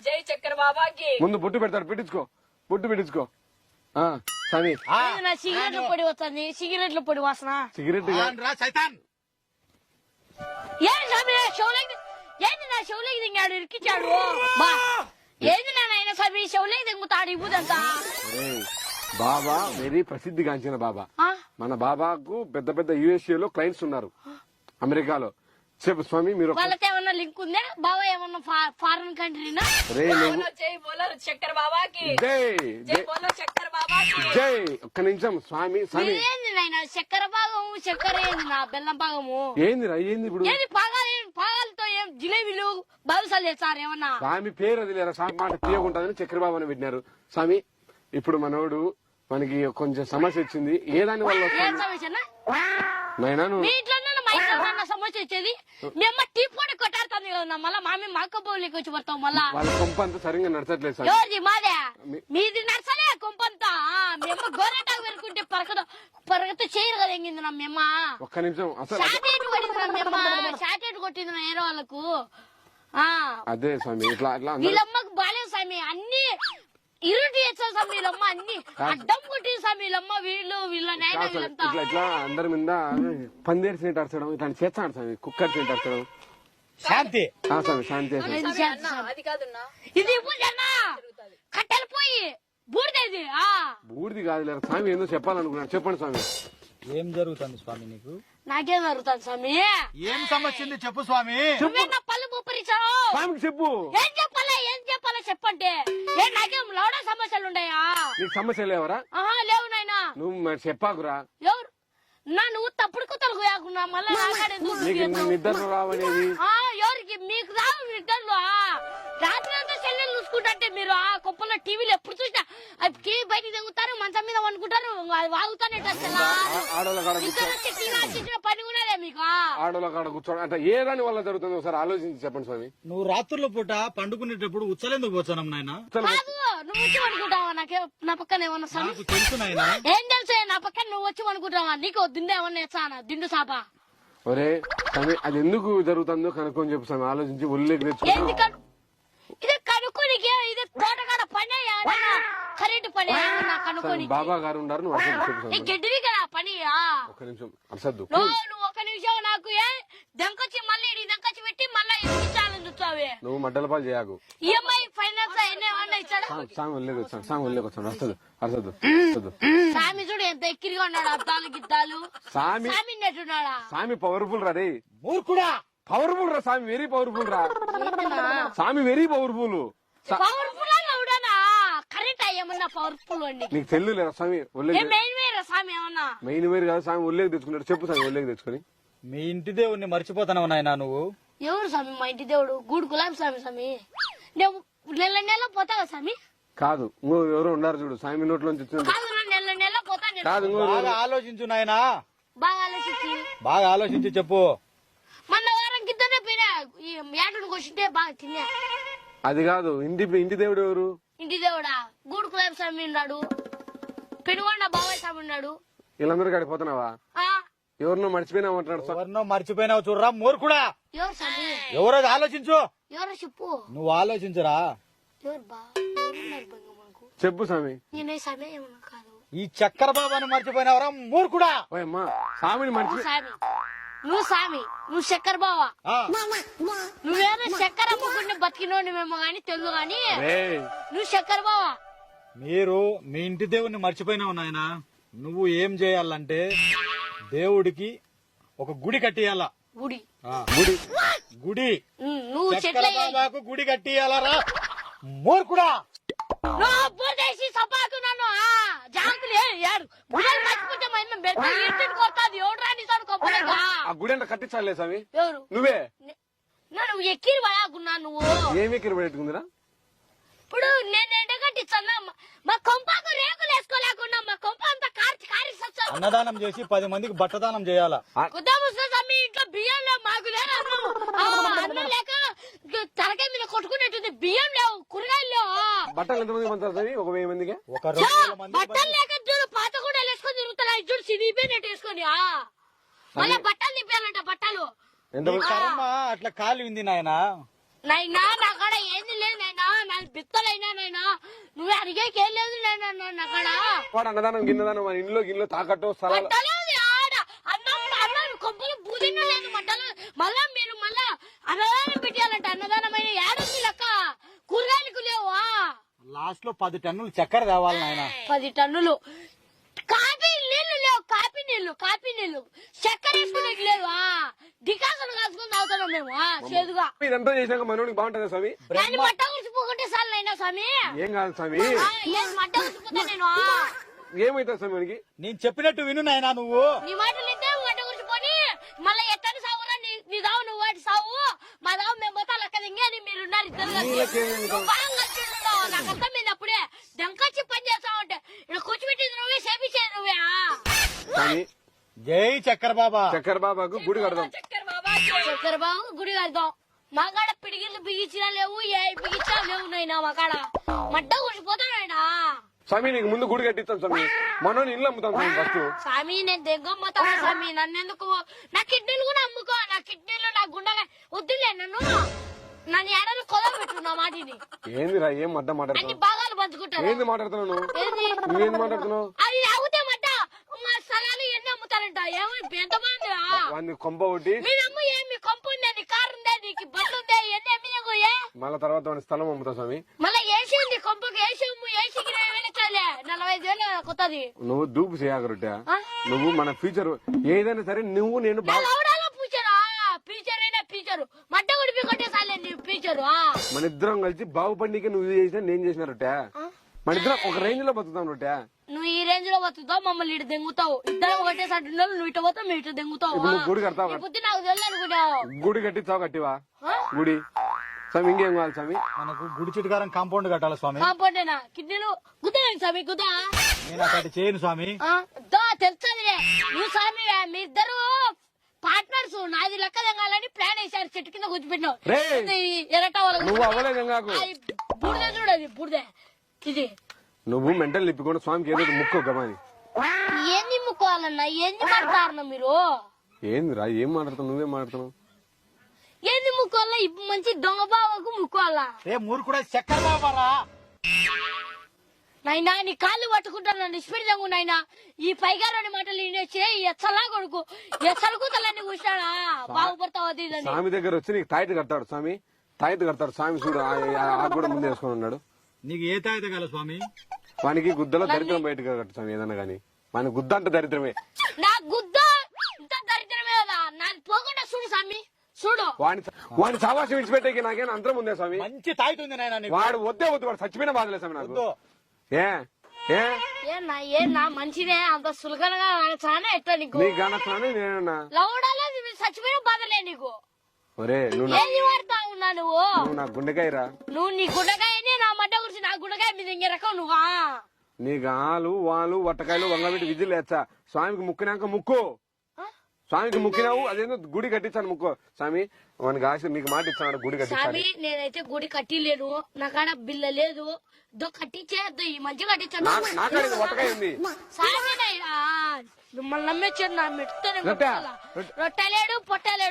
జై చక్కెర బాబాకి. ముందు బొట్టు పెడతాడు, పెట్టించుకో, బొట్టు పెట్టించుకో. స్వామి నా సిగరెట్ల పొడి వస్తుంది, సిగరెట్ల పొడి వాసన. సిగరెట్ సైతాన్ ఏంటి స్వామి ఏంటి నా చెవులకి దింగాడు, ఇరికిచ్చాడు. ఏంది నాయన స్వామి చెవులకి దింగుతాడు ఇవ్వదంతా. బాబా వెరీ ప్రసిద్ధిగాంచిన బాబా. మన బాబాకు పెద్ద పెద్ద USA లో క్లయింట్స్ ఉన్నారు, అమెరికాలో. చెప్పు స్వామి, మీరు వాళ్ళతో ఏమన్నా లింక్ ఉందా? బాబా ఏమన్నా ఫారెన్ కంట్రీనా? జై బోలో చక్కెర బాబాకి. జై జై బోలో చక్కెర బాబాకి. జై. ఒక్క నిమిషం స్వామి. స్వామి ఏంది నాయన చక్కెర భాగము, చక్కెర ఏంది నా బెల్లం భాగము? ఏందిరా ఏంది ఇప్పుడు? ఏంది పాగాలతో ఏం జిలేబీలు బాదుసాలు చేస్తారు ఏమన్నా? స్వామి పేరు అది లేరా, స్వామి మాట తీయకుంటుందని చక్రబాబు అని పెట్టినారు. స్వామి ఇప్పుడు మనోడు మనకి కొంచెం సమస్య వచ్చింది, ఏ దాని వల్ల ఏం సమస్య నైనా? మీ ఇంట్లో మా ఇంట్లో సమస్య వచ్చేది, మీ అమ్మ టీ పొడి కొట్టాడుతుంది కదా, మళ్ళా మామి మాక్క బౌలికి వచ్చి పడతాం. మళ్ళా వాళ్ళ కొంప అంతా సరిగ్గా నడచట్లేదు సార్. ఎవరిది? మాదే. మీది నడసలే కొంపంతా. మీ అమ్మ గోరెటాకు పెరుకుంటే పరగత చేయరు కదా. ఎంగింది నా మీ అమ్మ. ఒక్క నిమిషం. అసలు షార్టేట్ కొట్టింది నా మీ అమ్మ, షార్టేట్ కొట్టింది నా ఏరో వాళ్ళకు. అదే స్వామి ఇట్లా ఇట్లా వీళ్ళమ్మకు బాలేదు స్వామి, అన్ని ఇరుటి చేస్తారు స్వామి వీళ్ళమ్మ, అన్ని అడ్డం కొట్టింది స్వామి వీళ్ళమ్మ. వీళ్ళ నాయన వీళ్ళంతా ఇట్లా ఇట్లా అందరి మీద పందేరు సీట్ అరచడం ఇట్లా చేస్తాడు స్వామి, కుక్కర్ సీట్ అరచడం. శాంతి స్వామి శాంతి. అది కాదున్నా, ఇది పూజన్నా కట్టెలు పోయి బూడిదేది. బూడిది కాదు లేరు స్వామి, ఏందో చెప్పాలనుకున్నాను, చెప్పండి స్వామి. ఏం జరుగుతుంది స్వామి నీకు? నాకేం జరుగుతుంది స్వామి? ఏం సమస్య ఉంది చెప్పు స్వామి. నువ్వే నా పళ్ళు బొప్పరిచావు. స్వామికి చెప్పు. ఏం చెప్పాలా చెప్పంటే? నాకేం లౌడ సమస్యలు ఉన్నాయా? నీకు సమస్య లేవరా? లేవు నాయనా. నువ్వు మరి చెప్పాకురా. ఎవరు నువ్వు తప్పుడు కుతలు పోయాకున్నా మళ్ళా నీకు నిద్రలు రావనేది. ఎవరికి? మీకు రావు నిద్రలు. రాత్రి అంతా సెల్లెలు చూసుకుంటే మీరు ఆ కుప్పలో టీవీలో ఎప్పుడు చూసినా టీవీ బయటికి తగ్గుతారు, మంచం మీద వండుకుంటారు, అది వాగుతానే పని కూడా మీకు. ఆడోళ్ళ కాడ కూర్చోడం అంటే ఏ దాని వల్ల జరుగుతుంది ఒకసారి ఆలోచించి చెప్పండి స్వామి. నువ్వు రాత్రుల పూట పండుకునేటప్పుడు ఉచ్చలేందుకు పోతానం నాయన? కాదు, నువ్వు వచ్చి వండుకుంటావా? నా పక్కన ఏమన్నా స్వామి తెలుసు నాయన. ఏం తెలుసు? నా పక్కన నువ్వు వచ్చి వండుకుంటావా? నీకు దిండు ఏమన్నా ఇస్తానా? దిండు సాపా? ఒరే స్వామి అది ఎందుకు జరుగుతుందో కనుక్కొని చెప్పు స్వామి, ఆలోచించి ఒళ్ళేకి తెచ్చుకో. ఇది కనుక్కోనికి ఇది తోటకాడ పని కరెంట్ పని కనుక్కోని బాబా గారు ఉన్నారు, నువ్వు అర్థం చెప్పు. గడ్డివి కదా పని. ఒక నిమిషం అర్సద్దు, నువ్వు ఒక నిమిషం నాకు దెంకొచ్చి మళ్ళీ దెంకొచ్చి పెట్టి మళ్ళీ ఇచ్చాలని చూస్తావే. నువ్వు మడ్డల పాలు చేయకు. ఈఎంఐ ఫైనాన్స్ ఏమన్నా ఇచ్చాడా? సాంగ్ ఒళ్ళేకి వచ్చాను, సాంగ్ ఒళ్ళేకి వచ్చాను. అర్సద్దు అర్సద్దు. సామి చూడు ఎంత ఎక్కిరిగా ఉన్నాడు, అద్దాలు గిద్దాలు. సామి సామి నెట్టున్నాడా? సామి పవర్ఫుల్ రా రే. మూర్ఖుడా. పవర్ఫుల్ రా సామి, వెరీ పవర్ఫుల్ రా సామి, వెరీ పవర్ఫుల్. పవర్ఫుల్ అవుడానా? కరెంట్ ఏమన్నా పవర్ఫుల్ అండి? నీకు తెల్లు లేరా స్వామి? ఒళ్ళేకి మెయిన్ వేరా సామి ఏమన్నా? మెయిన్ వేరు కాదు స్వామి, ఒళ్ళేకి తెచ్చుకున్నాడు. చెప్పు స్వామి ఒళ్ళేకి తెచ్చుకొని. మీ ఇంటి దేవుణ్ణి మర్చిపోతావు నాయన నువ్వు. ఎవరు స్వామి మా ఇంటి దేవుడు? గూడు గులాబీ స్వామి. స్వామి నువ్వు నెల పోతావా స్వామి? కాదు ఇంకో ఎవరో ఉన్నారు చూడు, స్వామి నోట్లోంచి వచ్చిన కాదు, నెల పోతా. కాదు బాగా ఆలోచించు నాయన, బాగా ఆలోచించి బాగా ఆలోచించి చెప్పు. మొన్న వారం కిందనే పోయినా ఈ ఏటను కొట్టింటే బాగా తిన్నా. అది కాదు, ఇంటి దేవుడు ఎవరు? ఇంటి దేవుడా గూడు గులాబీ స్వామి ఉన్నాడు, పెనుగొండ బాబాయ్ స్వామి ఉన్నాడు. వీళ్ళందరూ గడిపోతున్నావా? ఎవరినో మర్చిపోయినామంటున్నాడు. ఎవరినో మర్చిపోయినావు చూడరా మూర్ఖుడా. ఎవరు స్వామి? ఎవరో ఆలోచించు. ఎవరో చెప్పు. నువ్వు ఆలోచించురా. ఎవరు బా ఎవరున్నారు బంగ మనకు? చెప్పు స్వామి. నేనే స్వామి ఏమన్నా కాదు. ఈ చక్కెర బాబాని మర్చిపోయినావరా మూర్ఖుడా. ఓయమ్మా స్వామిని మర్చిపోయి. స్వామి నువ్వు స్వామి, నువ్వు చక్కెర బావా. నువ్వేదో చక్కెర అమ్ముకుంటే బతికినోడి మేము గాని తెలుగు గాని, నువ్వు చక్కెర బావా. మీరు మీ ఇంటి దేవుణ్ణి మర్చిపోయినావు నాయన. నువ్వు ఏం చేయాలంటే దేవుడికి ఒక గుడి కట్టియాల. గుడి గుడి గుడి నువ్వు చక్కెర బాబాకు గుడి కట్టియాలరా మూర్ఖుడా. పోటేసి సపాకు నన్ను జాంకులు గుడలు మర్చిపోతే ఇంటికి కొడుతుంది. ఎవడు రాని సార్ కొప్పలేక ఆ గుడి అంటే కట్టించాలే స్వామి. ఎవరు? నువ్వే. నువ్వు ఎక్కిరి వయాకున్నా. నువ్వు ఏమి ఎక్కిరి పెట్టుకుందిరా? ఇప్పుడు నేను ఎండ కట్టించన్నా మా కొంపకు రేకులు వేసుకోలేకుండా మా కొంప అంతా కారి అన్నదానం చేసి 10 మందికి బట్టదానం చేయాలా. మీ ఇంట్లో బియ్యంలో మాకు లేదు అన్నం లేక తలకాయ మీద కొట్టుకునేటుంది. బియ్యం లేవు, కూరగాయలు లేవు. బట్టలు ఎంతమంది పంచారు? ఒక 1000 మందికి. బట్టలు లేక చూడు పాత కూడా వేసుకొని తిరుగుతున్నా. చూడు సిరిపోయినట్టు వేసుకొని మళ్ళీ బట్టలు తిప్పాలంట. బట్టలు అట్లా కాలి ఉంది నాయన. నా కాడ ఏంది లేదు. అడిగేకేం లేదు అక్కడ వాడు అన్నదానం గిన్నదానం మన ఇంట్లో తాకట్టు స్థలాలు మట్టలేదు ఆడ అన్నం కొంపలు బూదిన లేదు మట్టలు మళ్ళా మీరు మళ్ళా అన్నదానం పెట్టాలంట అన్నదానమైన ఏడుంది లెక్క కూరగాయలకు లేవా లాస్ట్ లో 10 టన్నులు చక్కెర తేవాలి నాయన 10 టన్నులు కాఫీ నీళ్లు లేవు కాఫీ నీళ్లు చక్కెర వేసుకునేకి లేవా డికాసలు కాసుకొని తాగుతున్నాం మేము చేదుగా ఇదంతా చేసినాక మనోడికి బాగుంటుందా స్వామి దాన్ని మట్ట గుడిచిపోకుంటే సార్లు అయినా స్వామి ఏం కాదు స్వామి మట్ట గుడిచిపోతా నేను ఏమైతుంది స్వామి మనకి నేను చెప్పినట్టు విను నాయనా నువ్వు నీ మాటలు ఇంటే మట్ట గుడిచిపోని మళ్ళీ ఎత్తని సాగురా నీ దావు నువ్వు వాటి సాగు మా దావు మేము పోతా లెక్క దింగే అని మీరున్నారు ఇద్దరు నువ్వు బాగా కలిసిన్నావు నాకు అర్థమైంది అప్పుడే దంకొచ్చి పని చేస్తావు అంటే ఇక్కడ కూర్చోబెట్టింది నువ్వే చేపించేది నువ్వే స్వామి జై చక్కెర బాబా చక్కెర బాబాకు గుడి కడదాం చక్కర బాబాకి చక్కెర బాబు గుడి కడతాం మా కాడ పిడిగిళ్ళు బిగించినా లేవు ఏ బిగించినా లేవు నాయనా మా కాడ మట్ట గుడిచిపోతానాయనా స్వామి నీకు ముందు గుడి కట్టిస్తాం స్వామి మనోని ఇల్లు అమ్ముతాం స్వామి ఫస్ట్ స్వామి నేను దగ్గమ్మతాను స్వామి నన్ను ఎందుకు నా కిడ్నీలు కూడా అమ్ముకో నా కిడ్నీలు నా గుండెగా వద్దులే నన్ను ఏడాది కొదవ పెట్టు నా మాటిని ఏందిరా ఏం అడ్డ అన్ని మాట్లాడుతున్నావు భాగాలు పంచుకుంటారు ఏంది మాట్లాడుతున్నావు నువ్వు ఏంది నువ్వేంది మాట్లాడుతున్నావు అది అవుతే మట్ట మా స్థలాలు ఎన్ని అమ్ముతారంట ఏమో ఎంతమంది వాడిని కొంప కొట్టి మీ అమ్మ ఏమి కొంపు ఉందా నీ కారు ఉందా నీకు బస్సు ఉందా ఎన్ని అమ్మినాకు మళ్ళా తర్వాత వాడి స్థలం అమ్ముతాం స్వామి మళ్ళీ ఏసీ ఉంది కొంపకి ఏసీ అమ్ము ఏసీకి 45,000 కొత్తది నువ్వు దూపు చేయగరుట నువ్వు మన ఫ్యూచర్ ఏదైనా సరే నువ్వు నేను బాగా లౌడాలో పూచారా పీచర్ అయినా పీచరు మట్ట గుడిపి కొట్టేసాలే నీ పీచరు మన ఇద్దరం కలిసి బాగుపడికి నువ్వు చేసినా నేను చేసిన రొట్టె మన ఇద్దరం ఒక రేంజ్ లో బతుకుతాం రొట్టె నువ్వు ఈ రేంజ్ లో బతుకుతావు మమ్మల్ని ఇటు దెంగుతావు ఇద్దరం ఒకటేసారి ఉన్నారు, నువ్వు ఇటు పోతావు మేము ఇటు దెంగుతావు ఇప్పుడు నువ్వు గుడి కడతావు ఈ బుద్ధి నాకు తెలియదు అనుకున్నావు గుడి కట్టిస్తావు కట్టివా గుడి స్వామి ఇంకేం కావాలి స్వామి మనకు గుడి చిటికారం కాంపౌండ్ కట్టాలి స్వామి కాంపౌండేనా కిడ్నీలు గుద్దాను స్వామి గుద్దా నేను అక్కడ చేయను స్వామి తెలుసదిలే నువ్వు స్వామి మీ ఇద్దరు పార్ట్నర్స్ నాది లెక్క తెంగాలని ప్లాన్ వేసారు చెట్టు కింద కూర్చోబెట్టినావు ఎరట నువ్వు అవ్వలేదు నాకు బూడిదే చూడది బూడిదే ఇది నువ్వు మెంటల్ నిప్పుకుండా స్వామికి ఏదో ఒకటి ముక్కు గమాని ఏంది ముక్కోవాలన్నా ఏంది మాట్లాడుతున్నా మీరు ఏందిరా ఏం మాట్లాడుతావు నువ్వేం మాట్లాడుతున్నావు ఏంది ముక్కోవాలా ఇప్పుడు మంచి దొంగ బావకు ముక్కోవాలా ఏ మూరు కూడా చక్కెర బాబారా నాయనా నీ కాళ్ళు పట్టుకుంటాను నిష్పెడతాము నాయనా ఈ పైగారని మాటలు వినేసి ఎచ్చలా కొడుకు ఎచ్చల కూతలన్నీ కూర్చాడా బాగుపడతావు అది ఇదని స్వామి దగ్గర వచ్చి నీకు తాయిత కడతాడు స్వామి తాయిత కడతాడు స్వామి చూడు ఆ కూడా ముందు వేసుకొని ఉన్నాడు నీకు ఏ తాయిత గల స్వామి వానికి గుద్దలో దరిద్రం బయటకు కట్టు స్వామి ఏదన్నా గానీ మన గుద్ద అంటే దరిద్రమే నా గుద్ద ఇంత దరిద్రమే కదా నాకు పోకుండా చూడు స్వామి చూడు వాడిని సావాసం విడిచిపెట్టే నాకేనా అంతరం ఉందే స్వామి మంచి తాయిత ఉంది నాయన నీకు. వాడు వద్దే వద్దు వాడు చచ్చిపోయిన బాధలే స్వామి నాకు వద్దు. ఏ ఏ ఏనా మంచిదే అంత సులకనగా చాలా ఎట్లా నీకు నీకు కానొచ్చాను నేనన్నా లౌడాలో చచ్చిపోయిన బాధలే నీకు ఒరే నువ్వు ఏది వాడుతా ఉన్నా నువ్వు నా గుండెకాయరా నువ్వు నీ గుండకాయని నా మడ్డ గురించి నా గుండకాయ మీద ఇంకే రకం నువ్వా నీకు ఆలు వాలు వట్టకాయలు వంగబెట్టి విజిల్ వేచ్చా స్వామికి ముక్కినాక ముక్కు స్వామికి ముక్కినావు అదేందో గుడి కట్టించాను ముక్కు స్వామి వానికి ఆశ నీకు మాట ఇచ్చాను గుడి కట్టించాలి స్వామి నేనైతే గుడి కట్టిలేను నా కాడ బిల్ల లేదు కట్టించేద్దు ఈ మంచి కట్టించాను నాకాడ వట్టకాయ ఉంది స్వామి మిమ్మల్ని నమ్మేచ్చాను నా మెట్టుతోనే రొట్టె. రొట్టెలేడు పొట్టలేడు